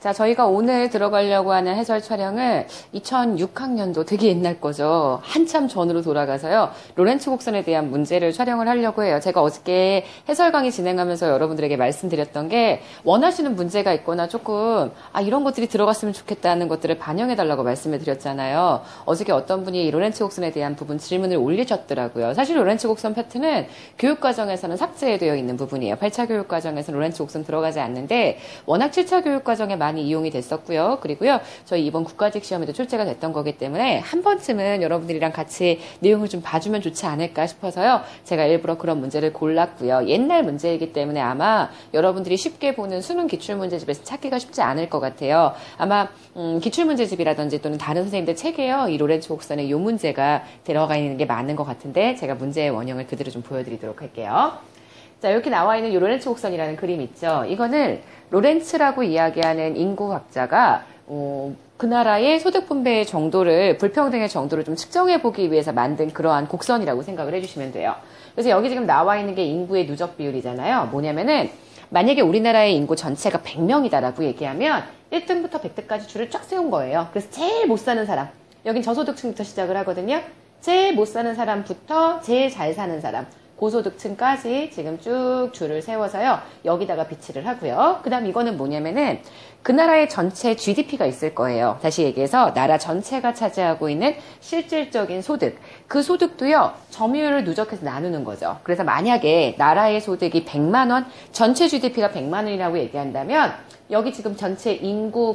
자, 저희가 오늘 들어가려고 하는 해설 촬영은 2006학년도 되게 옛날 거죠. 한참 전으로 돌아가서요. 로렌츠 곡선에 대한 문제를 촬영을 하려고 해요. 제가 어저께 해설 강의 진행하면서 여러분들에게 말씀드렸던 게 원하시는 문제가 있거나 조금 이런 것들이 들어갔으면 좋겠다는 것들을 반영해달라고 말씀을 드렸잖아요. 어저께 어떤 분이 이 로렌츠 곡선에 대한 부분 질문을 올리셨더라고요. 사실 로렌츠 곡선 패턴은 교육과정에서는 삭제되어 있는 부분이에요. 8차 교육과정에서는 로렌츠 곡선 들어가지 않는데 워낙 7차 교육과정에 많이 이용이 됐었고요. 그리고요, 저희 이번 국가직 시험에도 출제가 됐던 거기 때문에 한 번쯤은 여러분들이랑 같이 내용을 좀 봐주면 좋지 않을까 싶어서요. 제가 일부러 그런 문제를 골랐고요. 옛날 문제이기 때문에 아마 여러분들이 쉽게 보는 수능 기출문제집에서 찾기가 쉽지 않을 것 같아요. 아마 기출문제집이라든지 또는 다른 선생님들 책에요. 이 로렌츠 곡선에 이 문제가 들어가 있는 게 많은 것 같은데 제가 문제의 원형을 그대로 좀 보여드리도록 할게요. 자, 이렇게 나와 있는 이 로렌츠 곡선이라는 그림 있죠. 이거는 로렌츠라고 이야기하는 인구학자가 그 나라의 소득 분배의 정도를, 불평등의 정도를 좀 측정해 보기 위해서 만든 그러한 곡선이라고 생각을 해주시면 돼요. 그래서 여기 지금 나와 있는 게 인구의 누적 비율이잖아요. 뭐냐면은 만약에 우리나라의 인구 전체가 100명이다라고 얘기하면 1등부터 100등까지 줄을 쫙 세운 거예요. 그래서 제일 못 사는 사람, 여긴 저소득층부터 시작을 하거든요. 제일 못 사는 사람부터 제일 잘 사는 사람, 고소득층까지 지금 쭉 줄을 세워서요. 여기다가 비치를 하고요. 그 다음 이거는 뭐냐면은 그 나라의 전체 GDP가 있을 거예요. 다시 얘기해서 나라 전체가 차지하고 있는 실질적인 소득. 그 소득도요. 점유율을 누적해서 나누는 거죠. 그래서 만약에 나라의 소득이 100만 원, 전체 GDP가 100만 원이라고 얘기한다면 여기 지금 전체 인구의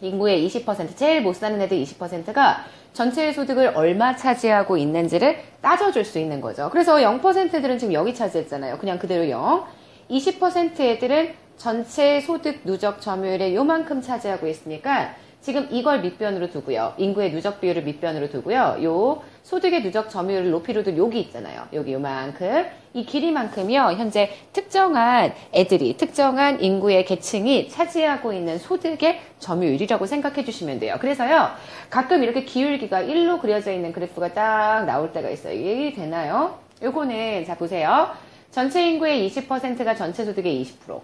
20%, 제일 못 사는 애들 20%가 전체 소득을 얼마 차지하고 있는지를 따져줄 수 있는 거죠. 그래서 0%들은 지금 여기 차지했잖아요. 그냥 그대로 0. 20% 애들은 전체 소득 누적 점유율의 요만큼 차지하고 있으니까 지금 이걸 밑변으로 두고요. 인구의 누적 비율을 밑변으로 두고요. 요 소득의 누적 점유율을 높이로 둔 여기 있잖아요. 여기 요만큼. 이 길이만큼이요. 현재 특정한 애들이, 특정한 인구의 계층이 차지하고 있는 소득의 점유율이라고 생각해 주시면 돼요. 그래서요. 가끔 이렇게 기울기가 1로 그려져 있는 그래프가 딱 나올 때가 있어요. 이게 되나요? 요거는 자 보세요. 전체 인구의 20%가 전체 소득의 20%,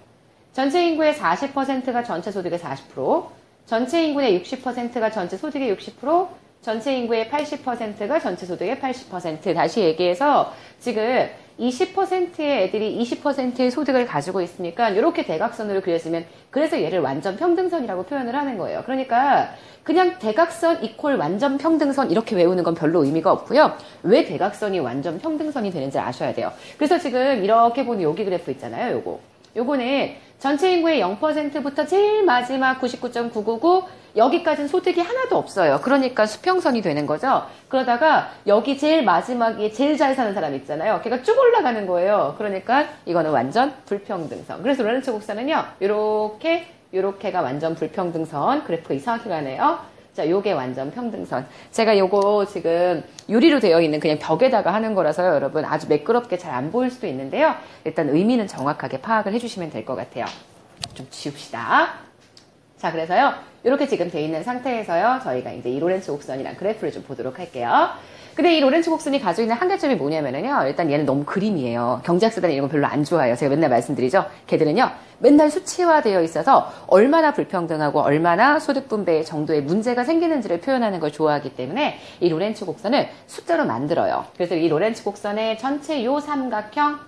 전체 인구의 40%가 전체 소득의 40%, 전체 인구의 60%가 전체 소득의 60%, 전체 인구의 80%가 전체 소득의 80%. 다시 얘기해서 지금 20%의 애들이 20%의 소득을 가지고 있으니까 이렇게 대각선으로 그려지면 그래서 얘를 완전 평등선이라고 표현을 하는 거예요. 그러니까 그냥 대각선 이퀄 완전 평등선 이렇게 외우는 건 별로 의미가 없고요. 왜 대각선이 완전 평등선이 되는지 아셔야 돼요. 그래서 지금 이렇게 보는 여기 그래프 있잖아요. 요거는 전체 인구의 0%부터 제일 마지막 99.999 여기까지는 소득이 하나도 없어요. 그러니까 수평선이 되는 거죠. 그러다가 여기 제일 마지막에 제일 잘 사는 사람 있잖아요. 걔가 쭉 올라가는 거예요. 그러니까 이거는 완전 불평등선. 그래서 로렌츠 곡선은요. 요렇게가 완전 불평등선. 그래프 이상하게 가네요. 자, 요게 완전 평등선. 제가 요거 지금 유리로 되어 있는 그냥 벽에다가 하는 거라서요. 여러분 아주 매끄럽게 잘 안 보일 수도 있는데요. 일단 의미는 정확하게 파악을 해주시면 될 것 같아요. 좀 지웁시다. 자, 그래서요. 이렇게 지금 돼 있는 상태에서요. 저희가 이제 이 로렌츠 곡선이랑 그래프를 좀 보도록 할게요. 근데 이 로렌츠 곡선이 가지고 있는 한계점이 뭐냐면요. 일단 얘는 너무 그림이에요. 경제학자들은 이런 거 별로 안 좋아해요. 제가 맨날 말씀드리죠. 걔들은요. 맨날 수치화되어 있어서 얼마나 불평등하고 얼마나 소득 분배의 정도의 문제가 생기는지를 표현하는 걸 좋아하기 때문에 이 로렌츠 곡선을 숫자로 만들어요. 그래서 이 로렌츠 곡선의 전체 요 삼각형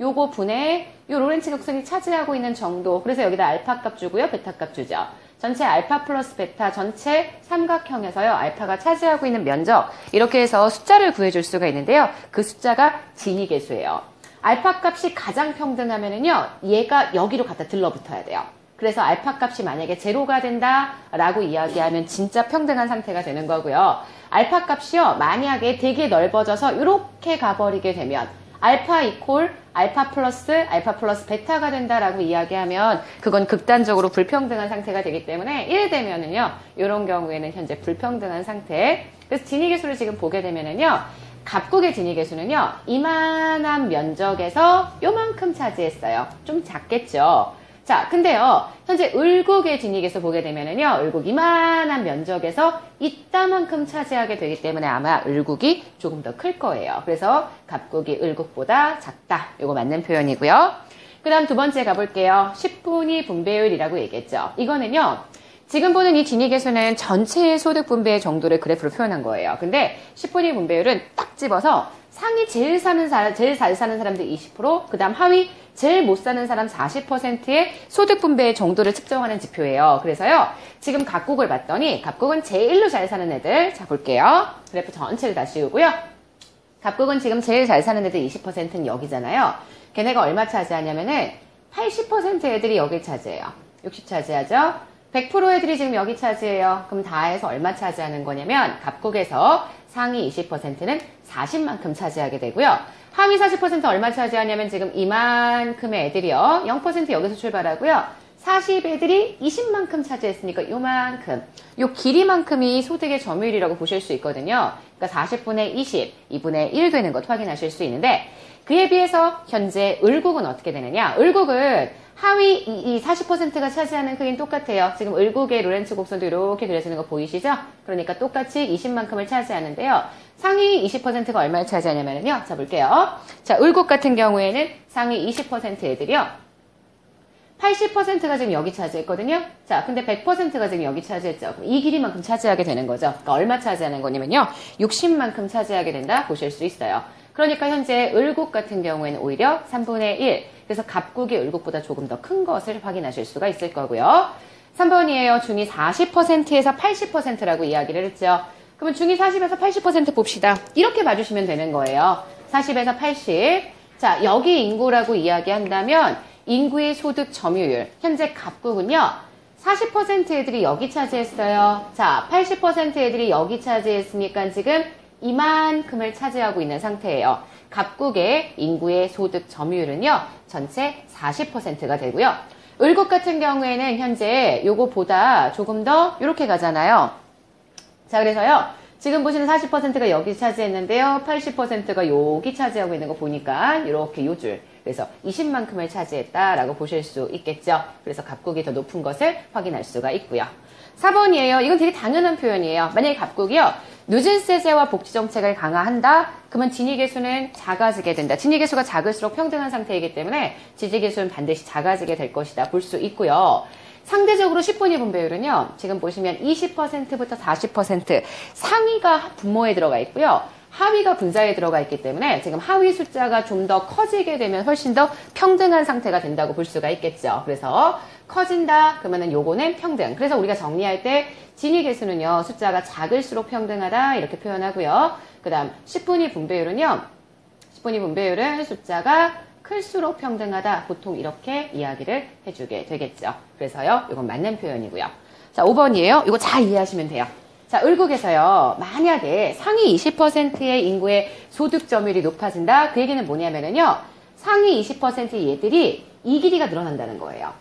요거 분의 요 로렌츠 곡선이 차지하고 있는 정도. 그래서 여기다 알파 값 주고요. 베타 값 주죠. 전체 알파 플러스 베타 전체 삼각형에서요. 알파가 차지하고 있는 면적 이렇게 해서 숫자를 구해줄 수가 있는데요. 그 숫자가 진위계수예요. 알파 값이 가장 평등하면은요. 얘가 여기로 갖다 들러붙어야 돼요. 그래서 알파 값이 만약에 제로가 된다라고 이야기하면 진짜 평등한 상태가 되는 거고요. 알파 값이요. 만약에 되게 넓어져서 이렇게 가버리게 되면 알파 이퀄 알파 플러스 베타가 된다라고 이야기하면 그건 극단적으로 불평등한 상태가 되기 때문에 1 되면은요. 이런 경우에는 현재 불평등한 상태. 그래서 진위계수를 지금 보게 되면은요. 갑국의 진위계수는요. 이만한 면적에서 요만큼 차지했어요. 좀 작겠죠. 자, 근데요. 현재 을국의 진위계수 보게 되면은요. 을국 이만한 면적에서 이따만큼 차지하게 되기 때문에 아마 을국이 조금 더 클 거예요. 그래서 갑국이 을국보다 작다. 이거 맞는 표현이고요. 그 다음 두 번째 가볼게요. 10분위 분배율이라고 얘기했죠. 이거는요. 지금 보는 이 진위계수는 전체의 소득 분배 정도를 그래프로 표현한 거예요. 근데 10분위 분배율은 딱 집어서 상위 제일 잘 사는 사람들 20%, 그 다음 하위 제일 못 사는 사람 40%의 소득 분배의 정도를 측정하는 지표예요. 그래서요, 지금 각국을 봤더니 각국은 제일로 잘 사는 애들, 자 볼게요. 그래프 전체를 다 씌우고요. 각국은 지금 제일 잘 사는 애들 20%는 여기잖아요. 걔네가 얼마 차지하냐면은 80% 애들이 여기 차지해요. 60 차지하죠. 100% 애들이 지금 여기 차지해요. 그럼 다 해서 얼마 차지하는 거냐면 각국에서 상위 20%는 40만큼 차지하게 되고요. 하위 40% 얼마 차지하냐면 지금 이만큼의 애들이요. 0% 여기서 출발하고요. 40 애들이 20만큼 차지했으니까 요만큼. 요 길이만큼이 소득의 점유율이라고 보실 수 있거든요. 그러니까 40분의 20, 2분의 1 되는 것 확인하실 수 있는데 그에 비해서 현재 을국은 어떻게 되느냐? 을국은 하위 이 40%가 차지하는 크기는 똑같아요. 지금 을국의 로렌츠 곡선도 이렇게 그려지는 거 보이시죠? 그러니까 똑같이 20만큼을 차지하는데요. 상위 20%가 얼마를 차지하냐면요. 자, 볼게요. 자, 을국 같은 경우에는 상위 20% 애들이요. 80%가 지금 여기 차지했거든요. 자, 근데 100%가 지금 여기 차지했죠. 그럼 이 길이만큼 차지하게 되는 거죠. 그러니까 얼마 차지하는 거냐면요. 60만큼 차지하게 된다 보실 수 있어요. 그러니까 현재 을국 같은 경우에는 오히려 3분의 1. 그래서 갑국이 을국보다 조금 더 큰 것을 확인하실 수가 있을 거고요. 3번이에요. 중위 40%에서 80%라고 이야기를 했죠. 그러면 중위 40에서 80% 봅시다. 이렇게 봐주시면 되는 거예요. 40에서 80. 자, 여기 인구라고 이야기한다면 인구의 소득 점유율. 현재 갑국은요. 40% 애들이 여기 차지했어요. 자, 80% 애들이 여기 차지했으니까 지금 이만큼을 차지하고 있는 상태예요. 갑국의 인구의 소득 점유율은요. 전체 40%가 되고요. 을국 같은 경우에는 현재 요거보다 조금 더 이렇게 가잖아요. 자, 그래서요. 지금 보시는 40%가 여기 차지했는데요. 80%가 여기 차지하고 있는 거 보니까 이렇게 요 줄. 그래서 20만큼을 차지했다라고 보실 수 있겠죠. 그래서 갑국이 더 높은 것을 확인할 수가 있고요. 4번이에요. 이건 되게 당연한 표현이에요. 만약에 갑국이요. 누진세제와 복지정책을 강화한다? 그러면 진위계수는 작아지게 된다. 진위계수가 작을수록 평등한 상태이기 때문에 지지계수는 반드시 작아지게 될 것이다. 볼 수 있고요. 상대적으로 10분위 분배율은요. 지금 보시면 20%부터 40% 상위가 분모에 들어가 있고요. 하위가 분자에 들어가 있기 때문에 지금 하위 숫자가 좀 더 커지게 되면 훨씬 더 평등한 상태가 된다고 볼 수가 있겠죠. 그래서 커진다 그러면은 요거는 평등. 그래서 우리가 정리할 때 진위계수는요. 숫자가 작을수록 평등하다 이렇게 표현하고요. 그 다음 10분위 분배율은요. 10분위 분배율은 숫자가 클수록 평등하다. 보통 이렇게 이야기를 해주게 되겠죠. 그래서요. 이건 맞는 표현이고요. 자, 5번이에요. 이거 잘 이해하시면 돼요. 자, 을국에서요. 만약에 상위 20%의 인구의 소득 점유율이 높아진다. 그 얘기는 뭐냐면은요. 상위 20%의 얘들이 이 길이가 늘어난다는 거예요.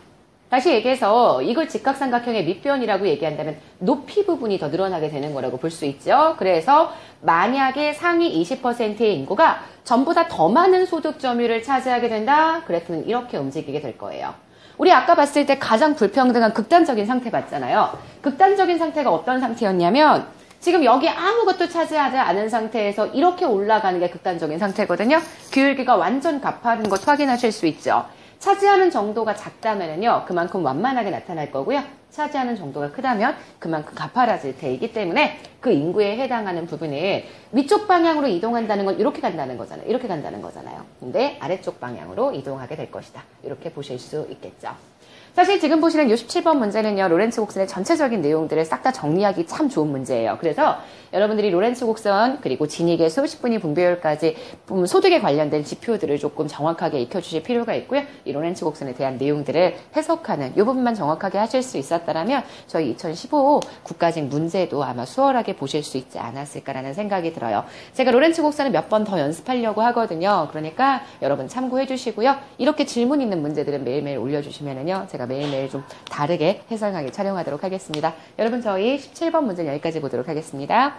다시 얘기해서 이걸 직각삼각형의 밑변이라고 얘기한다면 높이 부분이 더 늘어나게 되는 거라고 볼 수 있죠. 그래서 만약에 상위 20%의 인구가 전보다 더 많은 소득 점유율을 차지하게 된다. 그래프는 이렇게 움직이게 될 거예요. 우리 아까 봤을 때 가장 불평등한 극단적인 상태 봤잖아요. 극단적인 상태가 어떤 상태였냐면 지금 여기 아무것도 차지하지 않은 상태에서 이렇게 올라가는 게 극단적인 상태거든요. 기울기가 완전 가파른 것 확인하실 수 있죠. 차지하는 정도가 작다면요 그만큼 완만하게 나타날 거고요. 차지하는 정도가 크다면 그만큼 가파라질 테이기 때문에 그 인구에 해당하는 부분을 위쪽 방향으로 이동한다는 건 이렇게 간다는 거잖아요. 이렇게 간다는 거잖아요. 근데 아래쪽 방향으로 이동하게 될 것이다. 이렇게 보실 수 있겠죠. 사실 지금 보시는 67번 문제는요. 로렌츠 곡선의 전체적인 내용들을 싹 다 정리하기 참 좋은 문제예요. 그래서 여러분들이 로렌츠 곡선 그리고 진위계수 10분위 분배율까지 소득에 관련된 지표들을 조금 정확하게 익혀주실 필요가 있고요. 이 로렌츠 곡선에 대한 내용들을 해석하는 이 부분만 정확하게 하실 수 있었다면 저희 2015 국가직 문제도 아마 수월하게 보실 수 있지 않았을까라는 생각이 들어요. 제가 로렌츠 곡선을 몇 번 더 연습하려고 하거든요. 그러니까 여러분 참고해 주시고요. 이렇게 질문 있는 문제들은 매일매일 올려주시면은요. 제가 매일매일 좀 다르게 해설하게 촬영하도록 하겠습니다. 여러분 저희 17번 문제는 여기까지 보도록 하겠습니다.